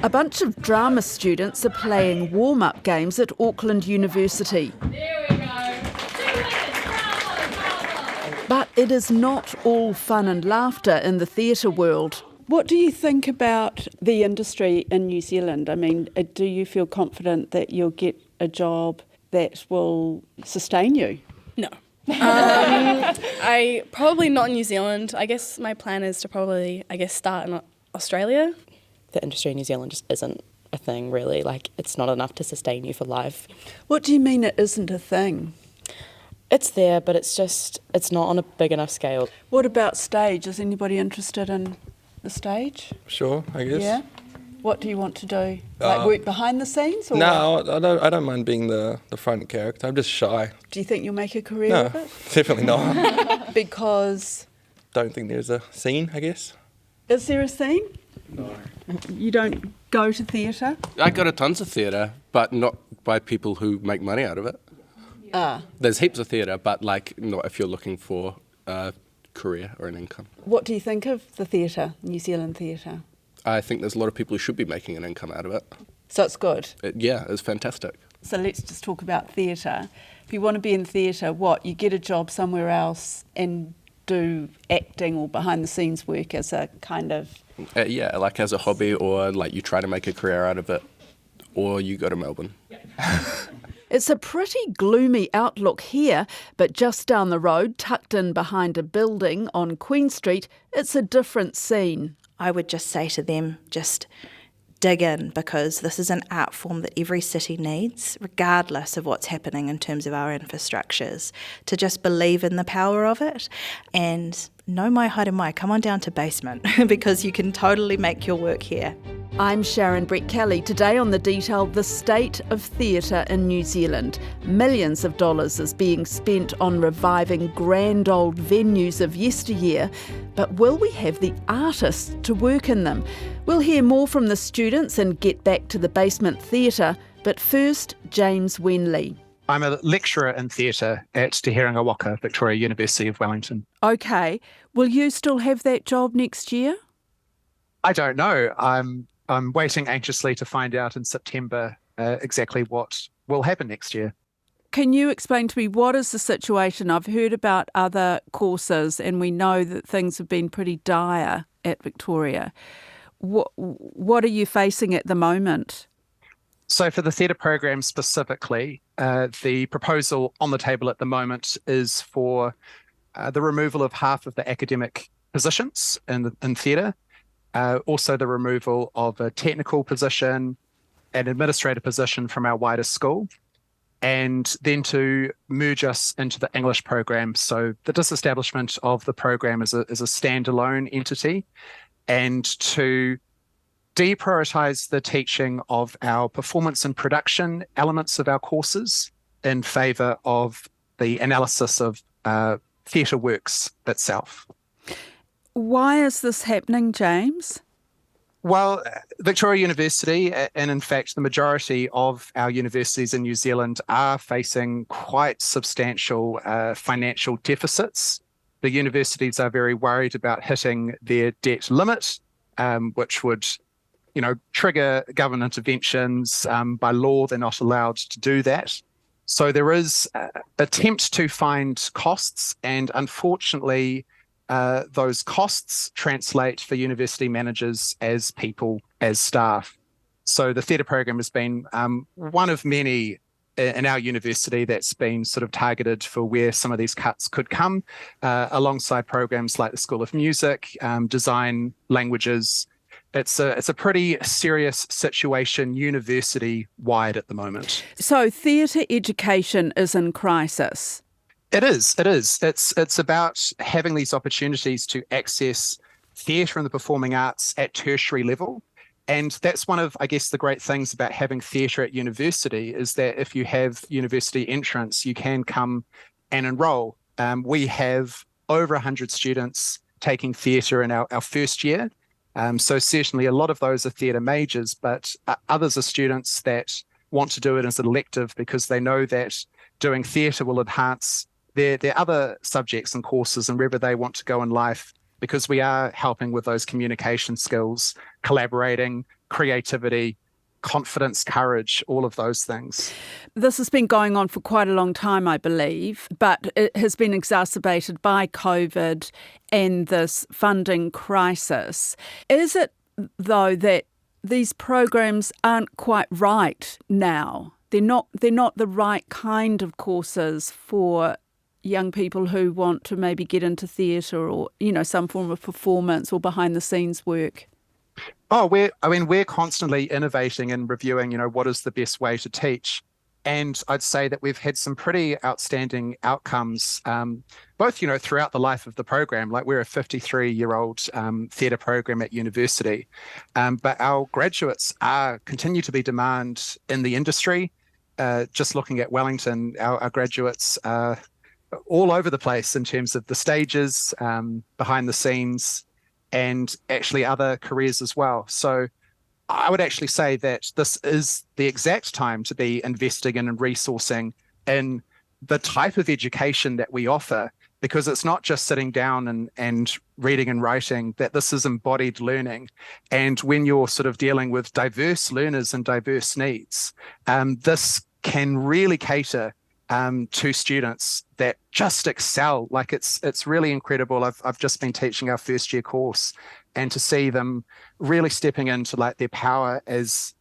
A bunch of drama students are playing warm-up games at Auckland University. There we go. 2 minutes. Bravo. But it is not all fun and laughter in the theatre world. What do you think about the industry in New Zealand? I mean, do you feel confident that you'll get a job that will sustain you? No. I probably not in New Zealand. I guess my plan is to probably, start in Australia. The industry in New Zealand just isn't a thing, really. Like, it's not enough to sustain you for life. What do you mean it isn't a thing? It's there, but it's not on a big enough scale. What about stage? Is anybody interested in the stage? Sure, I guess. Yeah? What do you want to do? Like work behind the scenes? Or No, I don't mind being the front character. I'm just shy. do you think you'll make a career of No, it? definitely not. Because Don't think there's a scene, I guess. is there a scene? No. You don't go to theatre? I go to tons of theatre, but not by people who make money out of it. Ah. There's heaps of theatre, but not if you're looking for a career or an income. What do you think of the theatre, New Zealand theatre? I think there's a lot of people who should be making an income out of it. So it's good. It's fantastic. So let's just talk about theatre. If you want to be in theatre, you get a job somewhere else and do acting or behind the scenes work as a kind of... Like as a hobby, or like you try to make a career out of it, or you go to Melbourne. It's a pretty gloomy outlook here, but just down the road, tucked in behind a building on Queen Street, it's a different scene. I would just say to them, just dig in, because this is an art form that every city needs, regardless of what's happening in terms of our infrastructures, to just believe in the power of it and know my haere mai, come on down to basement because you can totally make your work here. I'm Sharon Brett Kelly. Today on The Detail, the state of theatre in New Zealand. Millions of dollars is being spent on reviving grand old venues of yesteryear, but will we have the artists to work in them? We'll hear more from the students and get back to the basement theatre, but first, James Wenley. I'm a lecturer in theatre at Te Herenga Waka, Victoria University of Wellington. OK, will you still have that job next year? I don't know. I'm waiting anxiously to find out in September exactly what will happen next year. Can you explain to me what is the situation? I've heard about other courses and we know that things have been pretty dire at Victoria. What are you facing at the moment? So for the theatre program specifically, the proposal on the table at the moment is for the removal of half of the academic positions in theatre, also the removal of a technical position, an administrative position from our wider school, and then to merge us into the English program. So the disestablishment of the program as a standalone entity, and to deprioritise the teaching of our performance and production elements of our courses in favour of the analysis of theatre works itself. Why is this happening, James? Well, Victoria University, and in fact the majority of our universities in New Zealand, are facing quite substantial financial deficits. The universities are very worried about hitting their debt limit, which would trigger government interventions. By law, they're not allowed to do that. So there is attempt to find costs, and unfortunately, those costs translate for university managers as people, as staff. So the theatre program has been one of many in our university that's been sort of targeted for where some of these cuts could come, alongside programs like the School of Music, design, languages. It's a pretty serious situation university-wide at the moment. So theatre education is in crisis. It is. It's about having these opportunities to access theatre and the performing arts at tertiary level. And that's one of, I guess, the great things about having theatre at university is that if you have university entrance, you can come and enrol. We have over 100 students taking theatre in our first year. So certainly a lot of those are theatre majors, but others are students that want to do it as an elective because they know that doing theatre will enhance their other subjects and courses and wherever they want to go in life. because we are helping with those communication skills, collaborating, creativity, confidence, courage, all of those things. This has been going on for quite a long time, I believe, but it has been exacerbated by COVID and this funding crisis. Is it, though, that these programs aren't quite right now? They're not the right kind of courses for young people who want to maybe get into theatre or, some form of performance or behind the scenes work? Oh, we're constantly innovating and reviewing, what is the best way to teach. And I'd say that we've had some pretty outstanding outcomes, both, throughout the life of the program. Like, we're a 53-year-old theatre program at university, but our graduates continue to be demand in the industry. Just looking at Wellington, our graduates are all over the place in terms of the stages, behind the scenes, and actually other careers as well. So I would actually say that this is the exact time to be investing in and resourcing in the type of education that we offer, because it's not just sitting down and reading and writing, that this is embodied learning. And when you're sort of dealing with diverse learners and diverse needs, this can really cater to students that just excel. Like, it's really incredible. I've just been teaching our first year course, and to see them really stepping into like their power as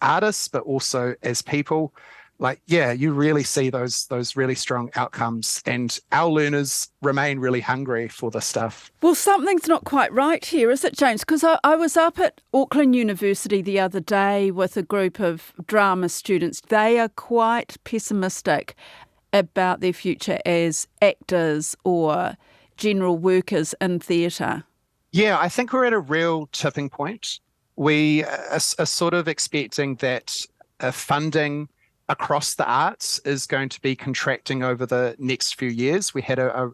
artists, but also as people, like, yeah, you really see those really strong outcomes, and our learners remain really hungry for this stuff. Well, something's not quite right here, is it, James? Because I was up at Auckland University the other day with a group of drama students. They are quite pessimistic about their future as actors or general workers in theatre. Yeah, I think we're at a real tipping point. We are sort of expecting that funding across the arts is going to be contracting over the next few years. We had a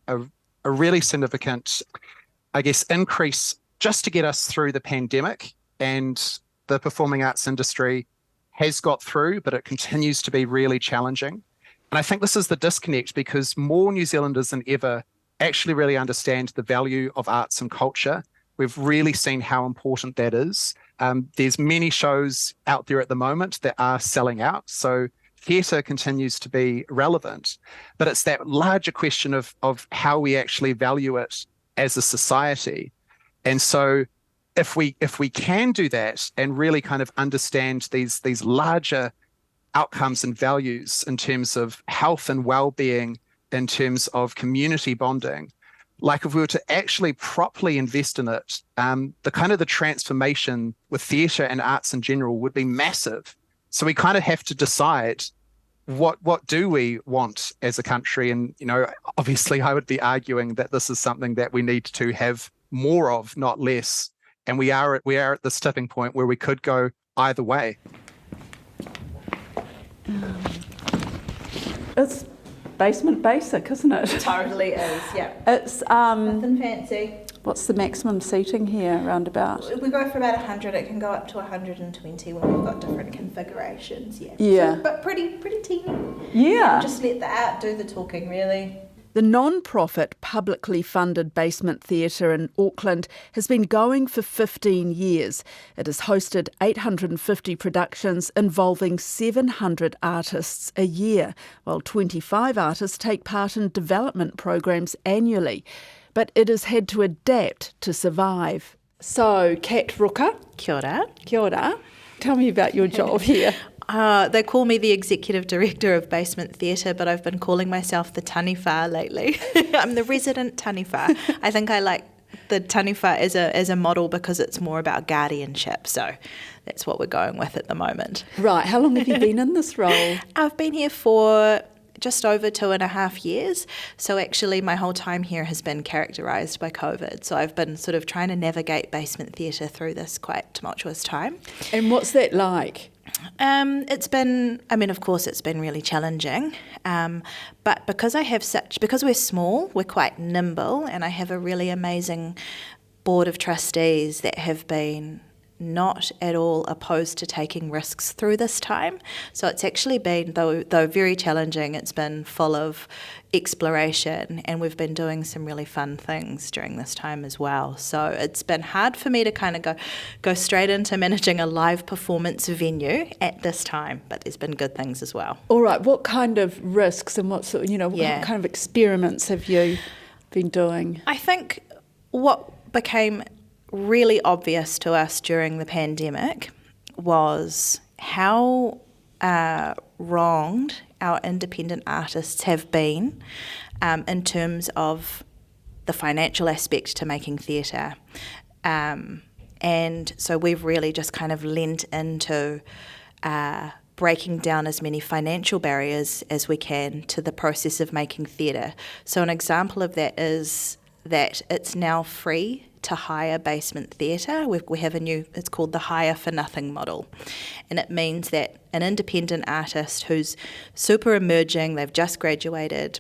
really significant, I guess, increase just to get us through the pandemic, and the performing arts industry has got through, but it continues to be really challenging. And I think this is the disconnect, because more New Zealanders than ever actually really understand the value of arts and culture. We've really seen how important that is. There's many shows out there at the moment that are selling out. So theatre continues to be relevant, but it's that larger question of how we actually value it as a society. And so if we can do that and really kind of understand these larger outcomes and values in terms of health and well-being, in terms of community bonding, like if we were to actually properly invest in it, the transformation with theatre and arts in general would be massive. So we kind of have to decide what do we want as a country. And, obviously I would be arguing that this is something that we need to have more of, not less. And we are at this tipping point where we could go either way. It's basement basic, isn't it? Totally is, yeah. It's Nothing fancy. what's the maximum seating here, roundabout? We go for about 100. It can go up to 120 when we've got different configurations. Yeah. Yeah. So, but pretty teeny. Yeah. Just let the art do the talking, really. The non-profit, publicly funded Basement Theatre in Auckland has been going for 15 years. It has hosted 850 productions involving 700 artists a year, while 25 artists take part in development programs annually. But it has had to adapt to survive. So, Kat Rooker. Kia ora. Kia ora. Tell me about your job here. They call me the executive director of Basement Theatre, but I've been calling myself the taniwha lately. I'm the resident taniwha. I think I like the taniwha as a model because it's more about guardianship. So that's what we're going with at the moment. Right. How long have you been in this role? I've been here for just over 2.5 years. So actually my whole time here has been characterised by COVID. So I've been sort of trying to navigate Basement Theatre through this quite tumultuous time. And what's that like? Of course it's been really challenging, but because we're small, we're quite nimble, and I have a really amazing board of trustees that have been not at all opposed to taking risks through this time. So it's actually been, though very challenging, it's been full of exploration, and we've been doing some really fun things during this time as well. So it's been hard for me to kind of go straight into managing a live performance venue at this time, but there's been good things as well. All right, what kind of risks and what sort, what kind of experiments have you been doing? I think what became really obvious to us during the pandemic was how wronged our independent artists have been in terms of the financial aspect to making theatre. And so we've really just kind of lent into breaking down as many financial barriers as we can to the process of making theatre. So an example of that is that it's now free to hire basement theatre. We have it's called the Hire for Nothing model. And it means that an independent artist who's super emerging, they've just graduated,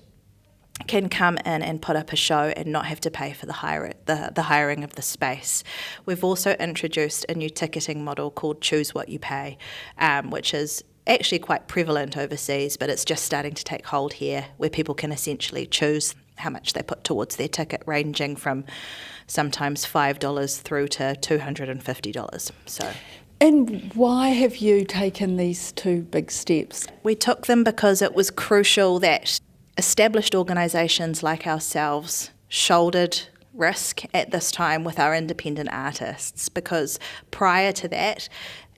can come in and put up a show and not have to pay for the hiring of the space. We've also introduced a new ticketing model called Choose What You Pay, which is actually quite prevalent overseas, but it's just starting to take hold here, where people can essentially choose how much they put towards their ticket, ranging from sometimes $5 through to $250. So. And why have you taken these two big steps? We took them because it was crucial that established organisations like ourselves shouldered risk at this time with our independent artists, because prior to that,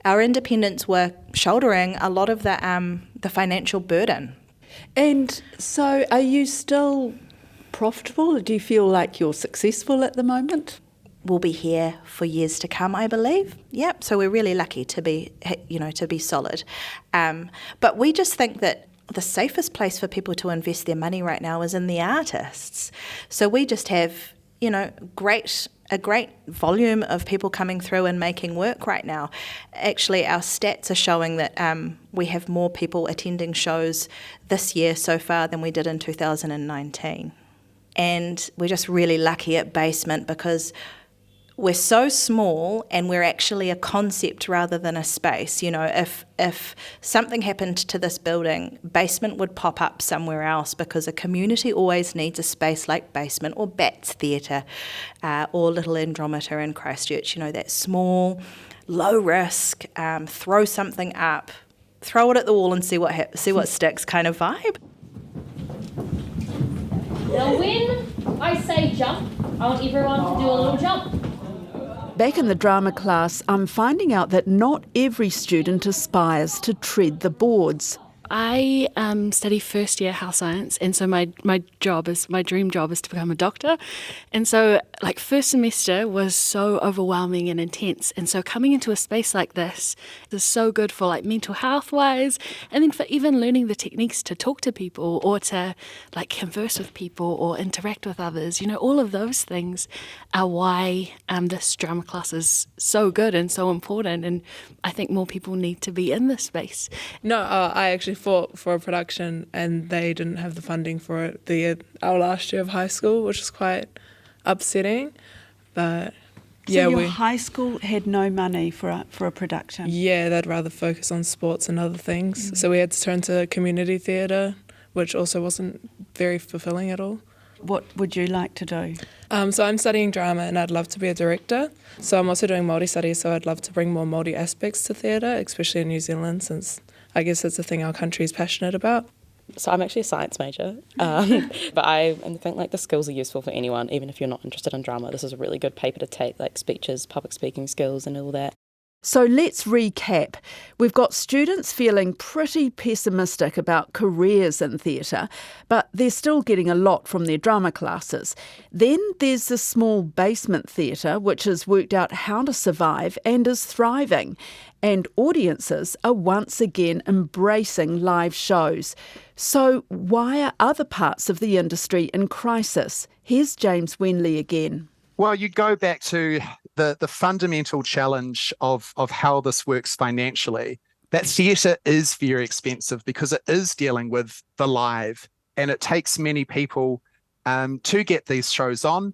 our independents were shouldering a lot of the financial burden. And so are you still profitable? Do you feel like you're successful at the moment? We'll be here for years to come, I believe. Yep. So we're really lucky to be solid. But we just think that the safest place for people to invest their money right now is in the artists. So we just have, a great volume of people coming through and making work right now. Actually, our stats are showing that we have more people attending shows this year so far than we did in 2019. And we're just really lucky at Basement because we're so small and we're actually a concept rather than a space. If something happened to this building, Basement would pop up somewhere else, because a community always needs a space like Basement or Bats Theatre or Little Andromeda in Christchurch. That small, low risk, throw something up, throw it at the wall and see what sticks kind of vibe. Now when I say jump, I want everyone to do a little jump. Back in the drama class, I'm finding out that not every student aspires to tread the boards. I study first year health science, and so my dream job is to become a doctor. And so first semester was so overwhelming and intense, and so coming into a space like this is so good for mental health wise, and then for even learning the techniques to talk to people or to converse with people or interact with others. All of those things are why this drama class is so good and so important, and I think more people need to be in this space. No, I actually fought for a production and they didn't have the funding for it our last year of high school, which is quite upsetting. But so your high school had no money for a production? Yeah, they'd rather focus on sports and other things. Mm. So we had to turn to community theatre, which also wasn't very fulfilling at all. What would you like to do? So I'm studying drama and I'd love to be a director. So I'm also doing Māori studies, so I'd love to bring more Māori aspects to theatre, especially in New Zealand, since I guess it's a thing our country is passionate about. So I'm actually a science major, but I think the skills are useful for anyone, even if you're not interested in drama. This is a really good paper to take, speeches, public speaking skills and all that. So let's recap. We've got students feeling pretty pessimistic about careers in theatre, but they're still getting a lot from their drama classes. Then there's the small basement theatre, which has worked out how to survive and is thriving. And audiences are once again embracing live shows. So why are other parts of the industry in crisis? Here's James Wenley again. Well, you go back to the fundamental challenge of how this works financially. That theatre is very expensive because it is dealing with the live, and it takes many people to get these shows on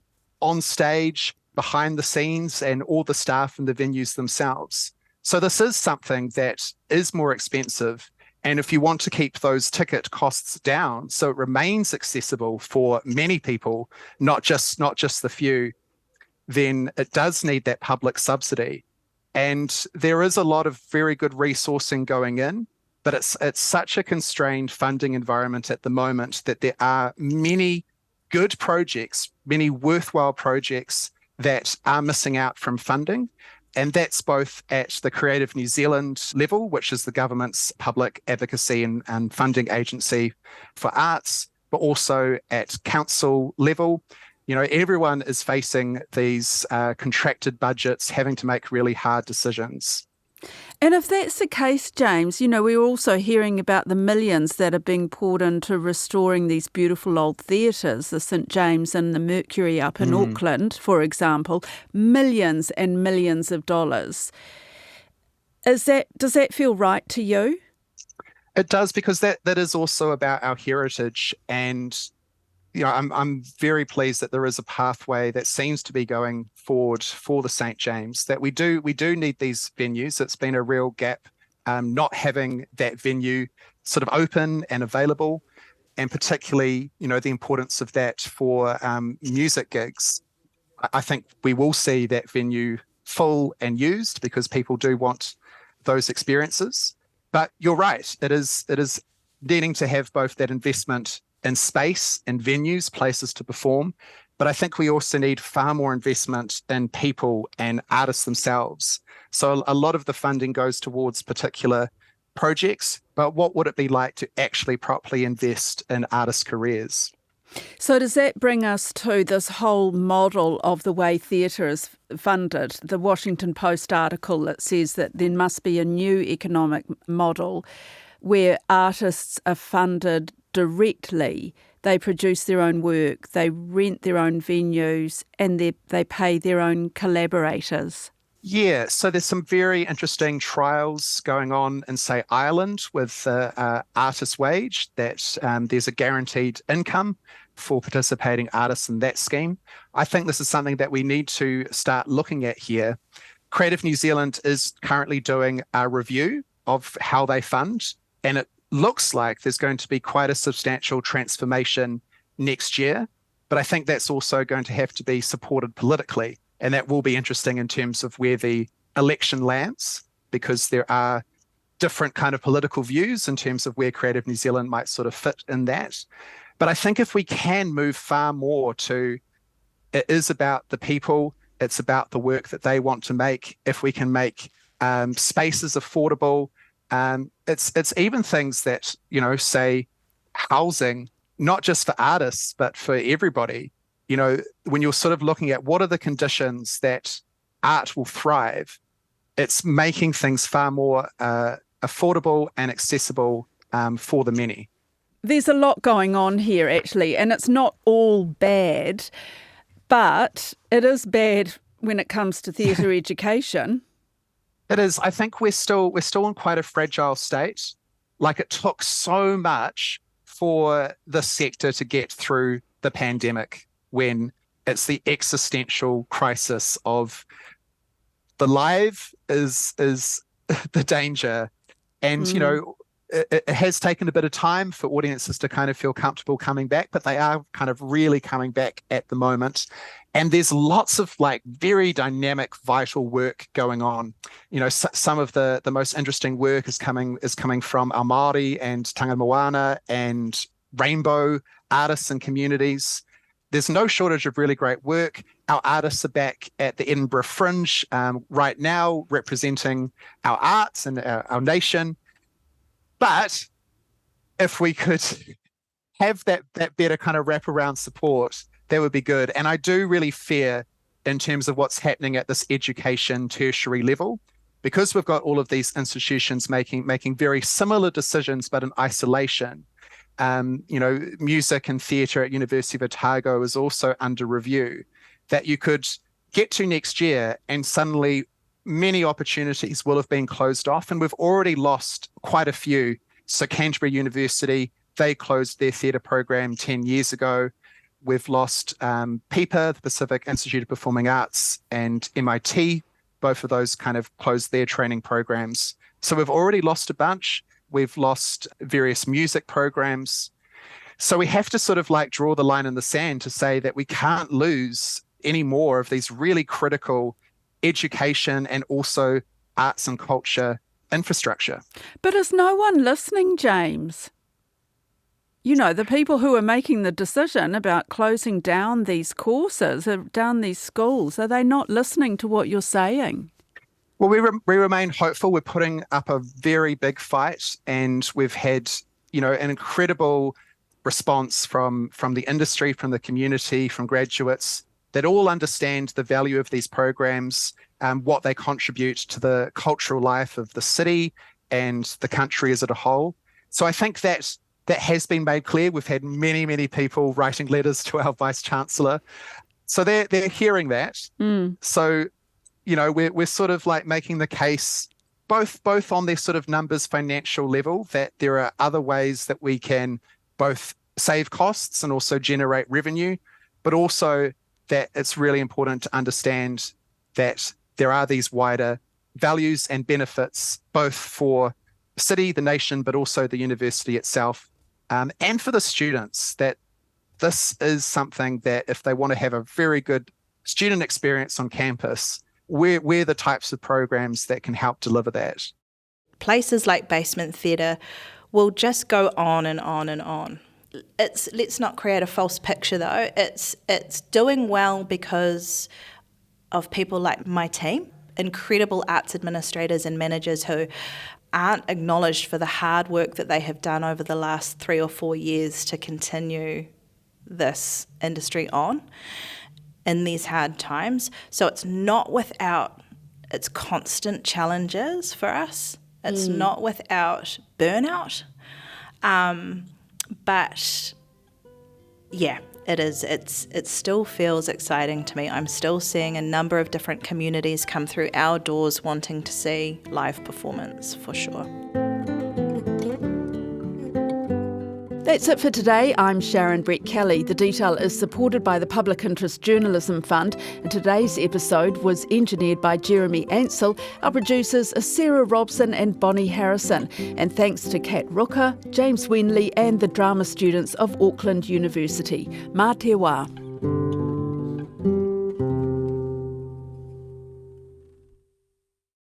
stage, behind the scenes and all the staff and the venues themselves. So this is something that is more expensive. And if you want to keep those ticket costs down so it remains accessible for many people, not just the few, then it does need that public subsidy. And there is a lot of very good resourcing going in, but it's such a constrained funding environment at the moment that there are many good projects, many worthwhile projects that are missing out from funding. And that's both at the Creative New Zealand level, which is the government's public advocacy and funding agency for arts, but also at council level. You know, everyone is facing these contracted budgets, having to make really hard decisions. And if that's the case, James, you know, we're also hearing about the millions that are being poured into restoring these beautiful old theatres, the St James and the Mercury up in Auckland, for example, millions and millions of dollars. Does that feel right to you? It does, because that is also about our heritage. And you know, I'm very pleased that there is a pathway that seems to be going forward for the St James, that we do need these venues. It's been a real gap not having that venue sort of open and available, and particularly, you know, the importance of that for music gigs. I think we will see that venue full and used because people do want those experiences. But you're right, it is needing to have both that investment in space and venues, places to perform. But I think we also need far more investment in people and artists themselves. So a lot of the funding goes towards particular projects, but what would it be like to actually properly invest in artists' careers? So does that bring us to this whole model of the way theatre is funded? The Washington Post article that says that there must be a new economic model where artists are funded directly. They produce their own work, they rent their own venues, and they pay their own collaborators. Yeah, so there's some very interesting trials going on in, say, Ireland with artist wage, that there's a guaranteed income for participating artists in that scheme. I think this is something that we need to start looking at here. Creative New Zealand is currently doing a review of how they fund, and it looks like there's going to be quite a substantial transformation next year, but I think that's also going to have to be supported politically, and that will be interesting in terms of where the election lands, because there are different kind of political views in terms of where Creative New Zealand might sort of fit in that. But I think if we can move far more to, it is about the people, it's about the work that they want to make. If we can make spaces affordable, it's even things that, you know, say housing, not just for artists, but for everybody. You know, when you're sort of looking at what are the conditions that art will thrive, it's making things far more affordable and accessible for the many. There's a lot going on here, actually, and it's not all bad, but it is bad when it comes to theatre education. It is. I think we're still in quite a fragile state. Like, it took so much for the sector to get through the pandemic, when it's the existential crisis of the live is the danger. And, you know, it has taken a bit of time for audiences to kind of feel comfortable coming back, but they are kind of really coming back at the moment. And there's lots of like very dynamic, vital work going on. You know, some of the most interesting work is coming from our Māori and Tanga Moana and rainbow artists and communities. There's no shortage of really great work. Our artists are back at the Edinburgh Fringe right now, representing our arts and our nation. But if we could have that better kind of wraparound support, that would be good. And I do really fear, in terms of what's happening at this education tertiary level, because we've got all of these institutions making very similar decisions, but in isolation. You know, music and theatre at University of Otago is also under review, that you could get to next year and suddenly many opportunities will have been closed off, and we've already lost quite a few. So Canterbury University, they closed their theatre program 10 years ago. we've lost PIPA, the Pacific Institute of Performing Arts, and MIT. Both of those kind of closed their training programs. So we've already lost a bunch. We've lost various music programs. So we have to sort of like draw the line in the sand to say that we can't lose any more of these really critical education and also arts and culture infrastructure. But is no one listening, James? You know, the people who are making the decision about closing down these courses, down these schools, are they not listening to what you're saying? Well, we remain hopeful. We're putting up a very big fight, and we've had, you know, an incredible response from the industry, from the community, from graduates that all understand the value of these programs, what they contribute to the cultural life of the city and the country as a whole. So I think that has been made clear. We've had many, many people writing letters to our Vice Chancellor. So they're hearing that. So, you know, we're sort of like making the case both on their sort of numbers financial level, that there are other ways that we can both save costs and also generate revenue, but also that it's really important to understand that there are these wider values and benefits, both for the city, the nation, but also the university itself, and for the students, that this is something that if they want to have a very good student experience on campus, we're the types of programs that can help deliver that. Places like Basement Theatre will just go on and on and on. Let's not create a false picture though. It's doing well because of people like my team, incredible arts administrators and managers who aren't acknowledged for the hard work that they have done over the last 3 or 4 years to continue this industry on in these hard times. So it's not without its constant challenges for us. It's not without burnout. But yeah, it is. It still feels exciting to me. I'm still seeing a number of different communities come through our doors wanting to see live performance, for sure. That's it for today. I'm Sharon Brett-Kelly. The Detail is supported by the Public Interest Journalism Fund, and today's episode was engineered by Jeremy Ansell. Our producers are Sarah Robson and Bonnie Harrison. And thanks to Kat Rooker, James Wenley and the drama students of Auckland University. Mā te wā.